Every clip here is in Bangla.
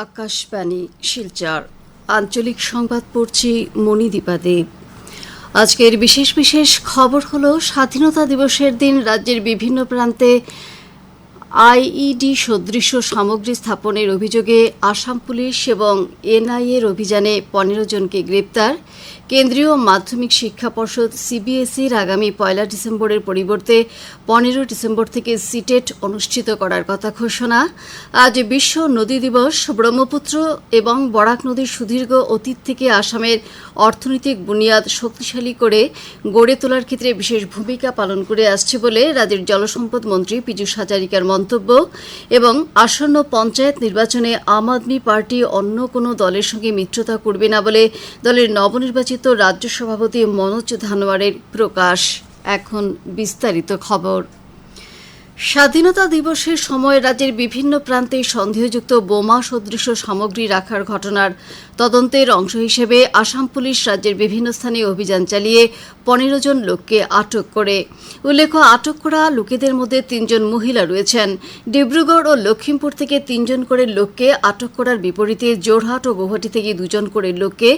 আকাশবাণী শিলচর আঞ্চলিক সংবাদ পড়ছি মণিদীপা দেব। আজকের বিশেষ বিশেষ খবর হলো স্বাধীনতা দিবসের দিন রাজ্যের বিভিন্ন প্রান্তে আইইডি সদৃশ সামগ্রী স্থাপনের অভিযোগে আসাম পুলিশ এবং এনআইএর অভিযানে ১৫ জনকে গ্রেপ্তার। কেন্দ্রীয় মাধ্যমিক শিক্ষা পর্ষদ সিবিএসইর আগামী ১ ডিসেম্বরের পরিবর্তে ১৫ ডিসেম্বর থেকে সিটেট অনুষ্ঠিত করার কথা ঘোষণা। আজ বিশ্ব নদী দিবস। ব্রহ্মপুত্র এবং বরাক নদীর সুদীর্ঘ অতীত থেকে আসামের অর্থনৈতিক বুনিয়াদ শক্তিশালী করে গড়ে তোলার ক্ষেত্রে বিশেষ ভূমিকা পালন করে আসছে বলে রাজ্যের জলসম্পদ মন্ত্রী পীযূষ হাজারিকার মন্তব্য। এবং আসন্ন পঞ্চায়েত নির্বাচনে আম আদমি পার্টি অন্য কোনো দলের সঙ্গে মিত্রতা করবে না বলে দলের নবনির্বাচিত রাজ্য সভাপতি মনোজ ধানোয়ারের প্রকাশ। এখন বিস্তারিত খবর। স্বাধীনতা দিবসের সময় রাজ্যের বিভিন্ন প্রান্তে সন্দেহযুক্ত বোমা সদৃশ সামগ্রী রাখার ঘটনার তদন্তের অংশ হিসেবে আসাম পুলিশ রাজ্যের বিভিন্ন স্থানে অভিযান চালিয়ে ১৫ জন লোককে আটক করে। উল্লেখ্য, আটক করা লোকেদের মধ্যে ৩ জন মহিলা রয়েছেন। ডিব্রুগড় ও লখিমপুর থেকে ৩ জন করে লোককে আটক করার বিপরীতে জোরহাট ও গৌহাটি থেকে ২ জন করে লোককে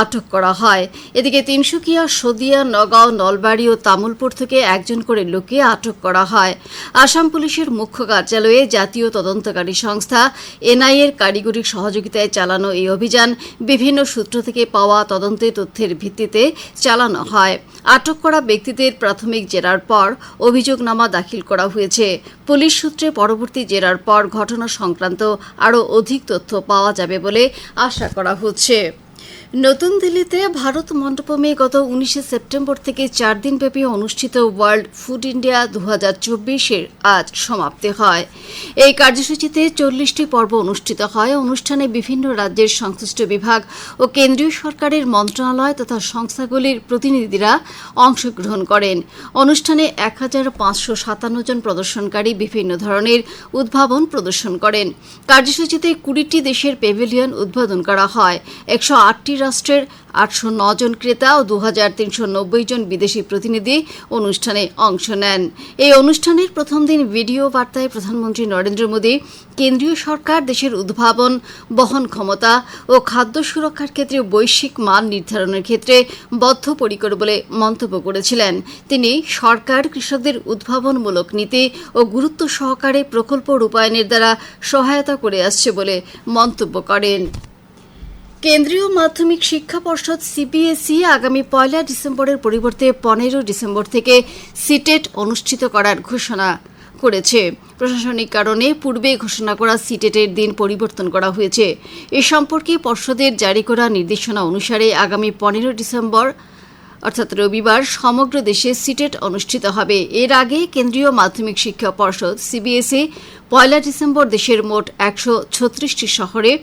আটক করা হয়। এদিকে তিনসুকিয়া, শদিয়া, নগাঁও, নলবাড়ী ও তামুলপুর থেকে ১ জন করে লোককে আটক করা হয়। আসাম পুলিশের মুখ্য কার্যালয়ে জাতীয় তদন্তকারী সংস্থা এনআইএর কারিগরি সহযোগিতায় চালানো এই অভিযান বিভিন্ন সূত্র থেকে পাওয়া তদন্তের তথ্যের ভিত্তিতে চালানো হয়। আটক করা ব্যক্তিদের প্রাথমিক জেরার পর অভিযোগনামা দাখিল করা হয়েছে। পুলিশ সূত্রে পরবর্তী জেরার পর ঘটনা সংক্রান্ত আরও অধিক তথ্য পাওয়া যাবে বলে আশা করা হচ্ছে। নতুন দিল্লিতে ভারত মণ্ডপমে গত ১৯ সেপ্টেম্বর থেকে ৪ দিনব্যাপী অনুষ্ঠিত ওয়ার্ল্ড ফুড ইন্ডিয়া ২০২৪-এর আজ সমাপ্তি হয়। এই কার্যসূচিতে ৪০টি পর্ব অনুষ্ঠিত হয়। অনুষ্ঠানে বিভিন্ন রাজ্যের সংশ্লিষ্ট বিভাগ ও কেন্দ্রীয় সরকারের মন্ত্রণালয় তথা সংস্থাগুলির প্রতিনিধিরা অংশগ্রহণ করেন। অনুষ্ঠানে ১৫৫৭ জন প্রদর্শনকারী বিভিন্ন ধরনের উদ্ভাবন প্রদর্শন করেন। কার্যসূচিতে ২০টি দেশের প্যাভিলিয়ন উদ্বোধন করা হয়। ১০৮টি রাষ্ট্রের ৮০৯ জন ক্রেতা ও ২৩৯০ জন বিদেশি প্রতিনিধি অনুষ্ঠানে অংশ নেন। এই অনুষ্ঠানের প্রথম দিন ভিডিও বার্তায় প্রধানমন্ত্রী নরেন্দ্র মোদী কেন্দ্রীয় সরকার দেশের উদ্ভাবন, বহন ক্ষমতা ও খাদ্য সুরক্ষার ক্ষেত্রে বৈশ্বিক মান নির্ধারণের ক্ষেত্রে বদ্ধপরিকর বলে মন্তব্য করেছিলেন। তিনি সরকার কৃষকদের উদ্ভাবনমূলক নীতি ও গুরুত্ব সহকারে প্রকল্প রূপায়ণের দ্বারা সহায়তা করে আসছে বলে মন্তব্য করেন। কেন্দ্রীয় মাধ্যমিক শিক্ষা পর্ষদ সিবিএসই আগামী ১ ডিসেম্বরের পরিবর্তে ১৫ ডিসেম্বর থেকে সিটেট অনুষ্ঠিত করার ঘোষণা করেছে। প্রশাসনিক কারণে পূর্বে ঘোষণা করা সিটেটের দিন পরিবর্তন করা হয়েছে। এ সম্পর্কে পর্ষদের জারি করা নির্দেশনা অনুসারে আগামী ১৫ ডিসেম্বর অর্থাৎ রবিবার সমগ্র দেশে সিটেট অনুষ্ঠিত হবে। এর আগে কেন্দ্রীয় মাধ্যমিক শিক্ষা পর্ষদ সিবিএসই ১ ডিসেম্বর দেশের মোট ১৩৬টি শহরে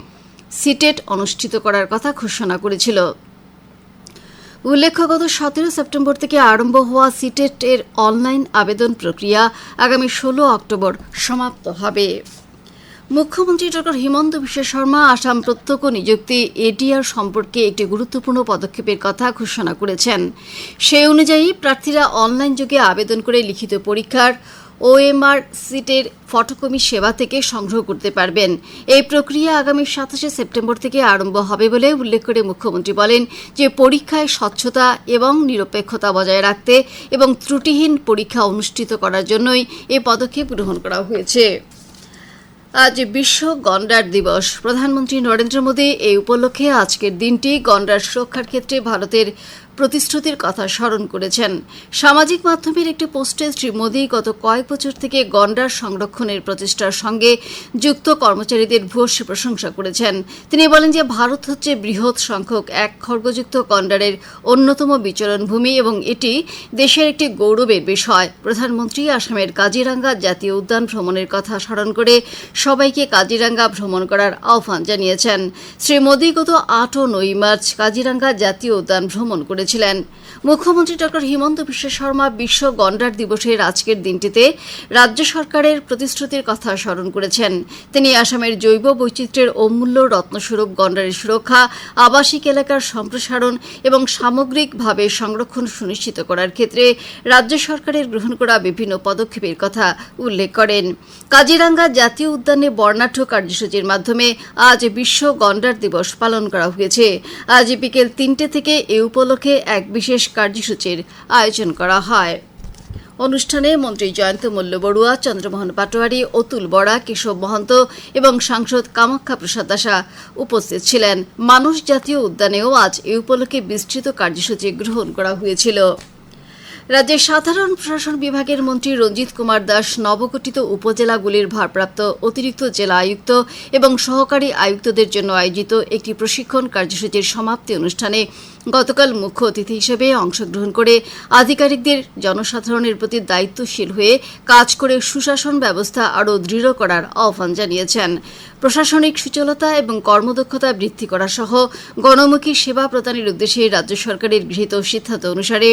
সিটেট অনুষ্ঠিত করার কথা ঘোষণা করেছিল। উল্লেখ্য, গত ১৭ সেপ্টেম্বর থেকে আরম্ভ হওয়া সিটেট-এর অনলাইন আবেদন প্রক্রিয়া আগামী ১৬ অক্টোবর সমাপ্ত হবে। মুখ্যমন্ত্রী ড হিমন্ত বিশ্ব শর্মা আসাম প্রত্যক্ষ নিযুক্তি এডিআর সম্পর্কে একটি গুরুত্বপূর্ণ পদক্ষেপের কথা ঘোষণা করেছেন। সেই অনুযায়ী প্রার্থীরা অনলাইন যোগে আবেদন করে লিখিত পরীক্ষার ওএমআর সিটের ফটোকপি সেবা থেকে সংগ্রহ করতে পারবেন। এই প্রক্রিয়া আগামী ২৭ সেপ্টেম্বর থেকে আরম্ভ হবে বলে উল্লেখ করে মুখ্যমন্ত্রী বলেন যে পরীক্ষায় স্বচ্ছতা এবং নিরপেক্ষতা বজায় রাখতে এবং ত্রুটিহীন পরীক্ষা অনুষ্ঠিত করার জন্যই এই পদক্ষেপ গ্রহণ করা হয়েছে। আজ বিশ্ব গন্ডার দিবস। প্রধানমন্ত্রী নরেন্দ্র মোদী এই উপলক্ষে আজকের দিনটি গন্ডার সুরক্ষার ক্ষেত্রে ভারতের প্রতিশ্রুতির কথা স্মরণ করেছেন। সামাজিক মাধ্যমের একটি পোস্টে শ্রী মোদী গত কয়েক বছর থেকে গন্ডার সংরক্ষণের প্রচেষ্টার সঙ্গে যুক্ত কর্মচারীদের ভূয়সী প্রশংসা করেছেন। তিনি বলেন যে ভারত হচ্ছে বৃহৎ সংখ্যক এক খড়গযুক্ত গন্ডারের অন্যতম বিচরণভূমি এবং এটি দেশের একটি গৌরবের বিষয়। প্রধানমন্ত্রী আসামের কাজিরাঙ্গা জাতীয় উদ্যান ভ্রমণের কথা স্মরণ করে সবাইকে কাজিরাঙ্গা ভ্রমণ করার আহ্বান জানিয়েছেন। শ্রী মোদী গত ৮ ও ৯ মার্চ কাজিরাঙ্গা জাতীয় উদ্যান ভ্রমণ করেছিলেন। মুখ্যমন্ত্রী ডক্টর হিমন্ত বিশ্ব শর্মা বিশ্ব গন্ডার দিবসের আজকের দিনটিতে রাজ্য সরকারের প্রতিশ্রুতির কথা স্মরণ করেছেন। তিনি আসামের জৈব বৈচিত্র্যের অমূল্য রত্নস্বরূপ গন্ডারের সুরক্ষা, আবাসিক এলাকার সম্প্রসারণ এবং সামগ্রিকভাবে সংরক্ষণ সুনিশ্চিত করার ক্ষেত্রে রাজ্য সরকারের গ্রহণ করা বিভিন্ন পদক্ষেপের কথা উল্লেখ করেন। কাজিরাঙ্গা জাতীয় উদ্যানে বর্ণাঢ্য কার্যসূচির মাধ্যমে আজ বিশ্ব গন্ডার দিবস পালন করা হয়েছে। আজ বিকেল 3টে থেকে এ উপলক্ষে এক বিশেষ কার্যসূচির আয়োজন করা হয়। অনুষ্ঠানে মন্ত্রী জয়ন্ত মল্ল বড়ুয়া, চন্দ্রমোহন পাটোয়ারি, অতুল বরা, কেশব মহন্ত এবং সাংসদ কামাখ্যা প্রসাদ দাসা উপস্থিত ছিলেন। মানস জাতীয় উদ্যানেও আজ এ উপলক্ষে বিস্তৃত কার্যসূচি গ্রহণ করা হয়েছিল। রাজ্যের সাধারণ প্রশাসন বিভাগের মন্ত্রী রঞ্জিত কুমার দাস নবগঠিত উপজেলাগুলির ভারপ্রাপ্ত অতিরিক্ত জেলা আয়ুক্ত এবং সহকারী আয়ুক্তদের জন্য আয়োজিত একটি প্রশিক্ষণ কার্যসূচির সমাপ্তি অনুষ্ঠানে গতকাল মুখ্য অতিথি হিসেবে অংশগ্রহণ করে আধিকারিকদের জনসাধারণের প্রতি দায়িত্বশীল হয়ে কাজ করে সুশাসন ব্যবস্থা আরও দৃঢ় করার আহ্বান জানিয়েছেন। প্রশাসনিক সুচলতা এবং কর্মদক্ষতা বৃদ্ধি করা সহ গণমুখী সেবা প্রদানের উদ্দেশ্যে রাজ্য সরকারের গৃহীত সিদ্ধান্ত অনুসারে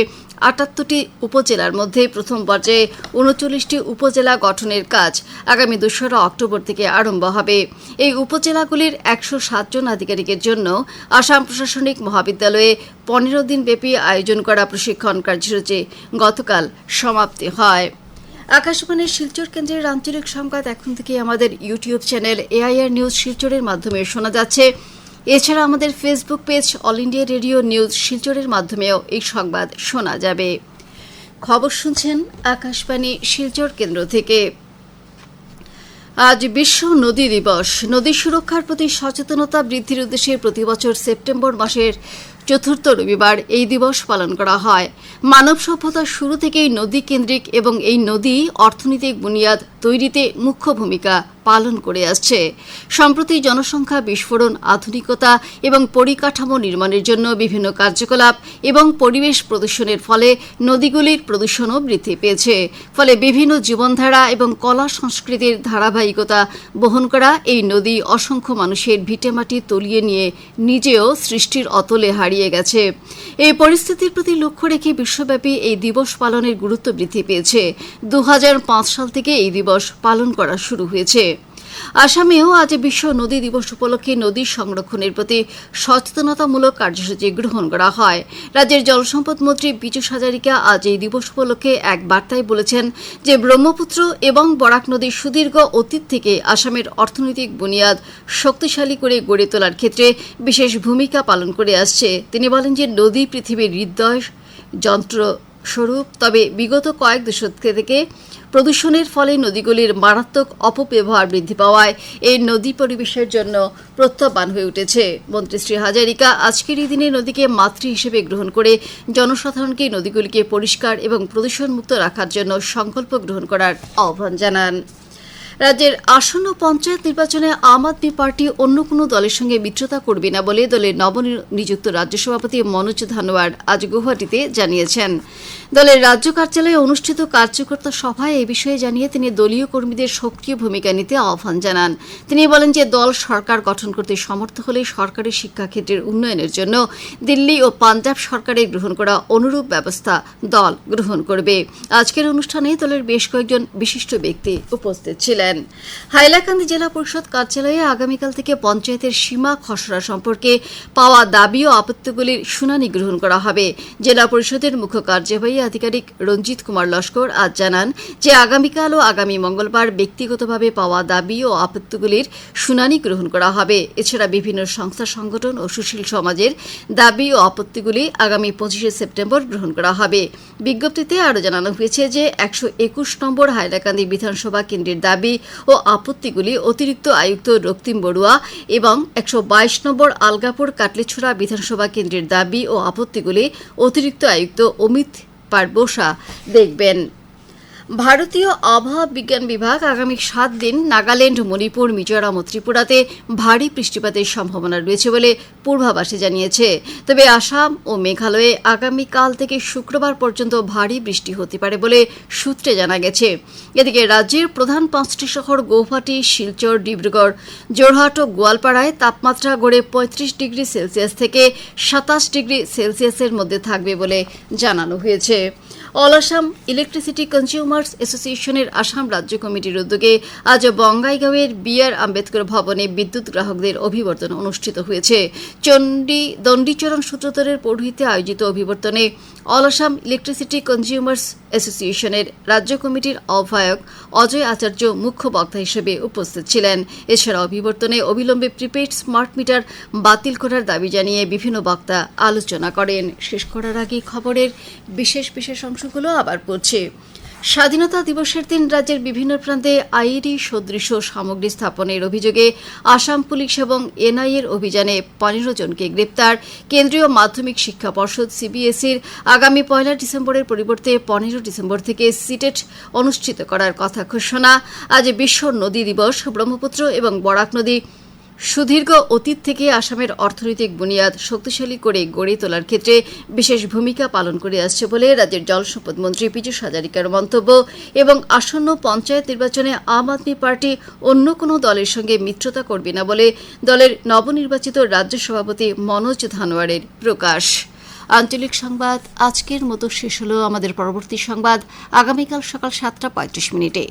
৭৮টি উপজেলার মধ্যে প্রথম পর্যায়ে ৩৯টি উপজেলা গঠনের কাজ আগামী ২রা অক্টোবর থেকে আরম্ভ হবে। এই উপজেলাগুলির ১০৭ জন আধিকারিকের জন্য আসাম প্রশাসনিক মহাবিদ্যালয়ে ১৫ দিনব্যাপী আয়োজন করা প্রশিক্ষণ কার্যসূচি গতকাল সমাপ্তি হয়। আকাশবাণীর শিলচর কেন্দ্রের আঞ্চলিক সংবাদ এখন থেকে আমাদের ইউটিউব চ্যানেল এআইআর নিউজ শিলচরের মাধ্যমে শোনা যাচ্ছে। এছাড়া আমাদের Facebook page all India radio news শিলচরের মাধ্যমেও এই সংবাদ শোনা যাবে। খবর শুনছেন আকাশবাণী শিলচর কেন্দ্র থেকে। আজ বিশ্ব নদী দিবস। নদী সুরক্ষার প্রতি সচেতনতা বৃদ্ধির উদ্দেশ্যে প্রতিবছর সেপ্টেম্বর মাসের চতুর্থ রবিবার এই দিবস পালন করা হয়। মানব সভ্যতার শুরু থেকেই নদী কেন্দ্রিক এবং এই নদী অর্থনৈতিক বুনিয়াদ তৈরিতে মুখ্য ভূমিকা পালন করে আসছে। সম্প্রতি জনসংখ্যা বিস্ফোরণ, আধুনিকতা এবং পরিকাঠামো নির্মাণের জন্য বিভিন্ন কার্যকলাপ এবং পরিবেশ প্রদূষণের ফলে নদীগুলির প্রদূষণও বৃদ্ধি পেয়েছে। ফলে বিভিন্ন জীবনধারা এবং কলা সংস্কৃতির ধারাবাহিকতা বহন করা এই নদী অসংখ্য মানুষের ভিটেমাটি তলিয়ে নিয়ে নিজেও সৃষ্টির অতলে হারিয়ে গেছে। এই পরিস্থিতির প্রতি লক্ষ্য রেখে বিশ্বব্যাপী এই দিবস পালনের গুরুত্ব বৃদ্ধি পেয়েছে। ২০০৫ সাল থেকে এই দিবস পালন করা শুরু হয়েছে। আসামেও আজ বিশ্ব নদী দিবস উপলক্ষে নদী সংরক্ষণের প্রতি সচেতনতামূলক কার্যসূচি গ্রহণ করা হয়। রাজ্যের জলসম্পদ মন্ত্রী পীযূষ হাজারিকা আজ এই দিবস উপলক্ষে এক বার্তায় বলেছেন যে ব্রহ্মপুত্র এবং বরাক নদীর সুদীর্ঘ অতীত থেকে আসামের অর্থনৈতিক বুনিয়াদ শক্তিশালী করে গড়ে তোলার ক্ষেত্রে বিশেষ ভূমিকা পালন করে আসছে। তিনি বলেন যে নদী পৃথিবীর হৃদয় যন্ত্র স্বরূপ, তবে বিগত কয়েক দশক থেকে প্রদূষণের ফলে নদীগুলির মারাত্মক অপব্যবহার বৃদ্ধি পাওয়ায় এই নদী পরিবেশের জন্য প্রত্যাহ্বান হয়ে উঠেছে। মন্ত্রী শ্রী হাজারিকা আজকের এই দিনে নদীকে মাতৃ হিসেবে গ্রহণ করে জনসাধারণকে নদীগুলিকে পরিষ্কার এবং প্রদূষণমুক্ত রাখার জন্য সংকল্প গ্রহণ করার আহ্বান জানান। রাজ্যের আসন্ন পঞ্চায়েত নির্বাচনে আম আদমি পার্টি অন্য কোনো দলের সঙ্গে মিত্রতা করবে না বলে দলের নবনিযুক্ত রাজ্য সভাপতি মনোজ ধানোয়ার আজ গুয়াহাটিতে জানিয়েছেন। দলের রাজ্য কার্যালয়ে অনুষ্ঠিত কার্যকর্তা সভায় এই বিষয়ে জানিয়ে তিনি দলীয় কর্মীদের সক্রিয় ভূমিকা নিতে আহ্বান জানান। তিনি বলেন যে দল সরকার গঠন করতে সমর্থ হলে সরকারি শিক্ষাক্ষেত্রের উন্নয়নের জন্য দিল্লি ও পাঞ্জাব সরকারের গ্রহণ করা অনুরূপ ব্যবস্থা দল গ্রহণ করবে। আজকের অনুষ্ঠানে দলের বেশ কয়েকজন বিশিষ্ট ব্যক্তি উপস্থিত ছিলেন। হাইলাকান্দি জেলা পরিষদ কার্যালয়ে আগামীকাল থেকে পঞ্চায়েতের সীমা খসড়া সম্পর্কে পাওয়া দাবি ও আপত্তিগুলির শুনানি গ্রহণ করা হবে। জেলা পরিষদের মুখ্য কার্যবাহী আধিকারিক রঞ্জিত কুমার লস্কর আজ জানান যে আগামীকাল ও আগামী মঙ্গলবার ব্যক্তিগতভাবে পাওয়া দাবি ও আপত্তিগুলির শুনানি গ্রহণ করা হবে। এছাড়া বিভিন্ন সংস্থা, সংগঠন ও সুশীল সমাজের দাবি ও আপত্তিগুলি আগামী ২৫শে সেপ্টেম্বর গ্রহণ করা হবে। বিজ্ঞপ্তিতে আরও জানানো হয়েছে যে ১২১ নম্বর হাইলাকান্দি বিধানসভা কেন্দ্রের দাবি ও আপত্তিগুলি অতিরিক্ত আয়ুক্ত রক্তিম বড়ুয়া এবং ১২২ নম্বর আলগাপুর কাটলিছড়া বিধানসভা কেন্দ্রের দাবি ও আপত্তিগুলি অতিরিক্ত আয়ুক্ত অমিত পারবোসা দেখবেন। ভারতীয় আবহাওয়া বিজ্ঞান বিভাগ আগামী 7 দিন নাগাল্যান্ড, মণিপুর, মিজোরাম ও ত্রিপুরাতে ভারী বৃষ্টিপাতের সম্ভাবনা রয়েছে বলে পূর্বাভাসে জানিয়েছে। তবে আসাম ও মেঘালয়ে আগামীকাল থেকে শুক্রবার পর্যন্ত ভারী বৃষ্টি হতে পারে বলে সূত্রে জানা গেছে। এদিকে রাজ্যের প্রধান 5টি শহর গৌহাটি, শিলচর, ডিব্রুগড়, জোরহাট ও গোয়ালপাড়ায় তাপমাত্রা গড়ে 35 ডিগ্রি সেলসিয়াস থেকে 27 ডিগ্রি সেলসিয়াসের মধ্যে থাকবে বলে জানানো হয়েছে। অল আসাম ইলেকট্রিসিটি কনজিউমার্স অ্যাসোসিয়েশনের আসাম রাজ্য কমিটির উদ্যোগে আজ বঙ্গাইগাঁওয়ের বি.আর. আম্বেদকর ভবনে বিদ্যুৎ গ্রাহকদের অভিবর্তন অনুষ্ঠিত হয়েছে। দণ্ডিচরণ সূত্রধরের পৌরোহিত্যে আয়োজিত অভিবর্তনে অল আসাম ইলেকট্রিসিটি কনজিউমার্স অ্যাসোসিয়েশনের রাজ্য কমিটির আহ্বায়ক অজয় আচার্য মুখ্য বক্তা হিসেবে উপস্থিত ছিলেন। এছাড়া অভিবর্তনে অবিলম্বে প্রিপেইড স্মার্ট মিটার বাতিল করার দাবি জানিয়ে বিভিন্ন বক্তা আলোচনা করেন। শেষ করার আগে খবরের বিশেষ অংশগুলো আবার পড়ছে। স্বাধীনতা দিবসের দিন রাজ্যের বিভিন্ন প্রান্তে আইডি সদৃশ সামগ্রী স্থাপনের অভিযোগে আসাম পুলিশ এবং এনআইএর অভিযানে 15 জনকে গ্রেপ্তার। কেন্দ্রীয় মাধ্যমিক শিক্ষা পর্ষদ সিবিএসইর আগামী 1 ডিসেম্বরের পরিবর্তে 15 ডিসেম্বর থেকে সিটেট অনুষ্ঠিত করার কথা ঘোষণা। আজ বিশ্ব নদী দিবস। ব্রহ্মপুত্র এবং বরাক নদী সুদীর্ঘ অতীত থেকে আসামের অর্থনৈতিক বুনিয়াদ শক্তিশালী করে গড়ে তোলার ক্ষেত্রে বিশেষ ভূমিকা পালন করে আসছে বলে রাজ্যের জলসম্পদ মন্ত্রী পীযূষ হাজারিকার মন্তব্য। এবং আসন্ন পঞ্চায়েত নির্বাচনে আম আদমি পার্টি অন্য কোনো দলের সঙ্গে মিত্রতা করবে না বলে দলের নবনির্বাচিত রাজ্য সভাপতি মনোজ ধানোয়ারের প্রকাশ। আঞ্চলিক সংবাদ আজকের মতো শেষ হলো। আমাদের পরবর্তী সংবাদ আগামীকাল সকাল 7:35।